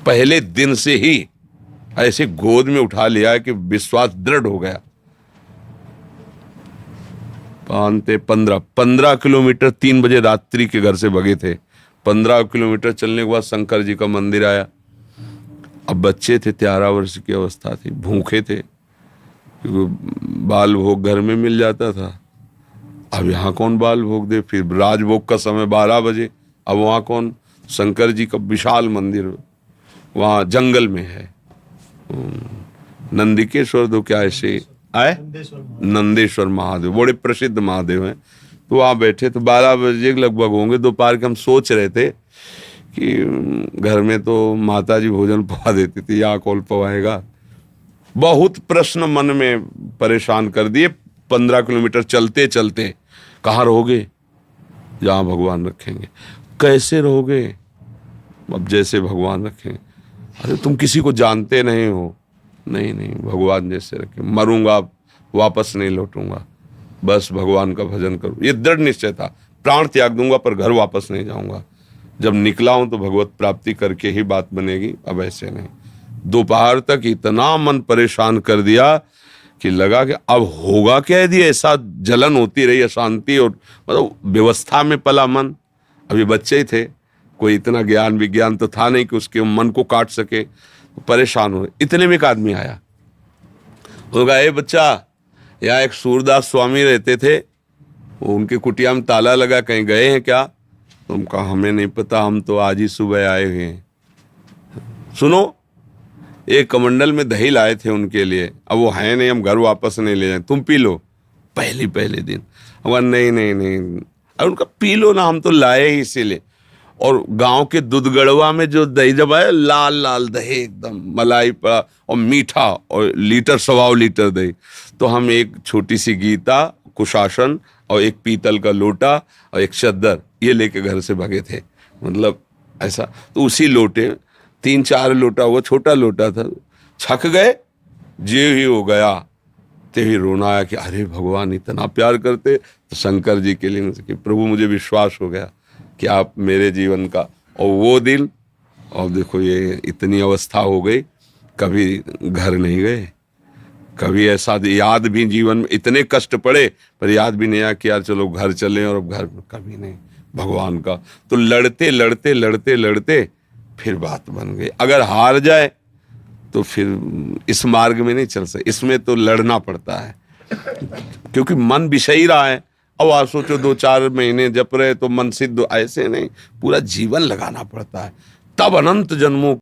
पहले दिन से ही ऐसे गोद में उठा लिया कि विश्वास दृढ़ हो गया। 15 किलोमीटर 3 बजे रात्रि के घर से भगे थे। 15 किलोमीटर चलने के बाद शंकर जी का मंदिर आया। अब बच्चे थे, 13 वर्ष की अवस्था थी, भूखे थे क्योंकि बाल भोग घर में मिल जाता था। अब यहाँ कौन बाल भोग दे, फिर राजभोग का समय 12 बजे, अब वहाँ कौन। शंकर जी का विशाल मंदिर वहाँ जंगल में है, नंदिकेश्वर दो क्या ऐसे आए, नंदेश्वर महादेव, बड़े प्रसिद्ध महादेव हैं। तो वहाँ बैठे तो 12 बजे लगभग होंगे दोपहर के। हम सोच रहे थे कि घर में तो माता जी भोजन पवा देती थी, यहाँ कौन पवाएगा। बहुत प्रश्न मन में परेशान कर दिए। 15 किलोमीटर चलते चलते कहाँ रहोगे, जहाँ भगवान रखेंगे। कैसे रहोगे, अब जैसे भगवान रखें। अरे तुम किसी को जानते नहीं हो। नहीं नहीं, भगवान जैसे रखे। मरूंगा वापस नहीं लौटूंगा, बस भगवान का भजन करूं, ये दृढ़ निश्चय था। प्राण त्याग दूंगा पर घर वापस नहीं जाऊंगा। जब निकला हूं तो भगवत प्राप्ति करके ही बात बनेगी, अब ऐसे नहीं। दोपहर तक इतना मन परेशान कर दिया कि लगा कि अब होगा क्या यदि ऐसा जलन होती रही, अशांति, और मतलब व्यवस्था में पला मन। अभी बच्चे ही थे, कोई इतना ज्ञान विज्ञान तो था नहीं कि उसके मन को काट सके। परेशान हुए। इतने में एक आदमी आया, वो कहा, ए बच्चा, यहाँ एक सूरदास स्वामी रहते थे, वो उनके कुटिया में ताला लगा, कहीं गए हैं क्या? तुम कहा हमें नहीं पता, हम तो आज ही सुबह आए हुए हैं। सुनो, एक कमंडल में दही लाए थे उनके लिए, अब वो है नहीं, हम घर वापस नहीं ले जाए, तुम पी लो। पहले दिन अब नहीं नहीं नहीं, अब उनका पी लो ना, हम तो लाए ही इसीलिए। और गांव के दूधगढ़वा में जो दही जब आया, लाल लाल दही एकदम मलाई पड़ा और मीठा, और लीटर 1.25 लीटर दही। तो हम एक छोटी सी गीता, कुशासन और एक पीतल का लोटा और एक चद्दर ये लेके घर से भागे थे। मतलब ऐसा, तो उसी लोटे 3-4 लोटा हुआ, छोटा लोटा था, छक गए। जे ही हो गया ते ही रोना आया कि अरे भगवान इतना प्यार करते। तो शंकर जी के लिए कि प्रभु मुझे विश्वास हो गया कि आप मेरे जीवन का। और वो दिन, और देखो ये इतनी अवस्था हो गई, कभी घर नहीं गए, कभी ऐसा याद भी जीवन में, इतने कष्ट पड़े पर याद भी नहीं आया कि यार चलो घर चलें, और अब घर कभी नहीं भगवान का। तो लड़ते लड़ते लड़ते लड़ते फिर बात बन गई। अगर हार जाए तो फिर इस मार्ग में नहीं चल सकते, इसमें तो लड़ना पड़ता है क्योंकि मन विषयी रहा है। अब आप सोचो 2-4 महीने जप रहे तो मन सिद्ध, ऐसे नहीं, पूरा जीवन लगाना पड़ता है, तब अनंत जन्मों